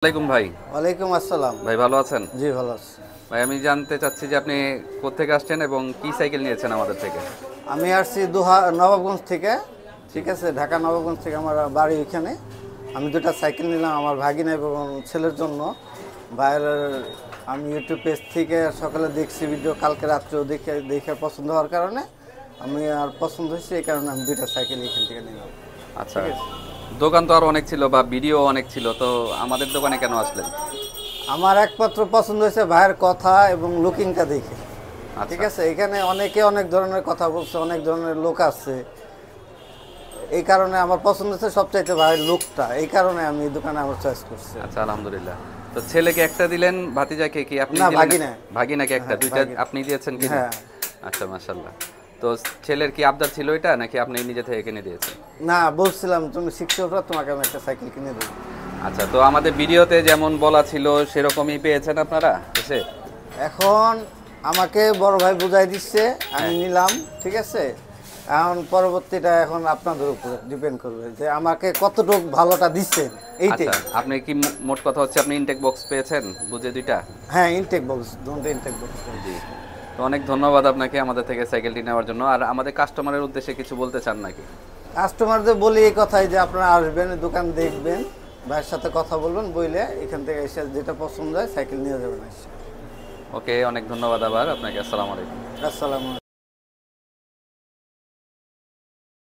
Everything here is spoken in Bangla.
ওয়ালাইকুম ভাই। ওয়ালাইকুম আসসালাম। ভাই ভালো আছেন? জি ভালো আছি। ভাই আমি জানতে চাচ্ছি যে আপনি কোত্থেকে আসছেন এবং কি সাইকেল নিয়েছেন আমাদের থেকে? আমি আসছি নবাবগঞ্জ থেকে। ঠিক আছে, ঢাকা নবাবগঞ্জ থেকে আমার বাড়ি ওইখানে। আমি দুটা সাইকেল নিলাম আমার ভাগিনা এবং ছেলের জন্য। বাইরের আমি ইউটিউব পেজ থেকে সকালে দেখছি ভিডিও, কালকে রাত্রেও দেখে দেখে পছন্দ হওয়ার কারণে আমি আর পছন্দ হয়েছে, এই কারণে আমি দুইটা সাইকেল এখান থেকে নিলাম। আচ্ছা, ঠিক আছে, দোকান তো আর অনেক ছিল বা ভিডিও অনেক ছিল, তো আমাদের দোকানে কেন আসলেন? আমার একমাত্র পছন্দ হয়েছে ভাইয়ের কথা এবং লুকিংটা দেখে। ঠিক আচ্ছা আছে, এখানে অনেকে অনেক ধরনের কথা বলছে, অনেক ধরনের লোক আছে, এই কারণে আমার পছন্দ হচ্ছে সবচাইতে ভাইয়ের লুকটা, এই কারণে আমি এই দোকানে আমার চয়েস করছি। আচ্ছা, আলহামদুলিল্লাহ। তো ছেলেকে একটা দিলেন, ভাতিজাকে কি আপনি না, দিলেন? ভাগিনা। ভাগিনাকে একটা, হ্যাঁ, দুইটা ভাগিনা। আপনি দিয়েছেন কি না? হ্যাঁ। আচ্ছা, মাশাআল্লাহ। তো ছেলের কি আবদার ছিল এটা, নাকি আপনি নিজে থেকে কিনে দিয়েছেন? না, বলছিলাম তুমি শিখছো ওটা, তোমাকে আমি একটা সাইকেল কিনে দেবো। আচ্ছা, তো আমাদের ভিডিওতে যেমন বলা ছিল সেরকমই পেয়েছেন আপনারা এসে? এখন আমাকে বড় ভাই বুঝাই দিচ্ছে, আমি হ্যাঁ। নিলাম। ঠিক আছে, এখন পরবর্তীটা এখন আপনাদের উপরে ডিপেন্ড করবে যে আমাকে কতটুকু ভালোটা দিচ্ছেন, এইটাই। আচ্ছা, আপনি কি মোট কথা হচ্ছে আপনি ইনটেক বক্স পেয়েছেন বুঝে দুইটা? হ্যাঁ, ইনটেক বক্স, দুটো ইনটেক বক্স। জি। তো অনেক ধন্যবাদ আপনাকে আমাদের থেকে সাইকেলটি নেওয়ার জন্য। আর আমাদের কাস্টমারের উদ্দেশ্যে কিছু বলতে চান নাকি? কাস্টমারদের বলি এই কথাই যে আপনারা আসবেন, দোকান দেখবেন, ভাইয়ের সাথে কথা বলবেন, বইলে এখান থেকে এসে যেটা পছন্দ হয় সাইকেল নিয়ে যাবেন এসে। ওকে, অনেক ধন্যবাদ আবার আপনাকে। আসসালামু আলাইকুম। আসসালামু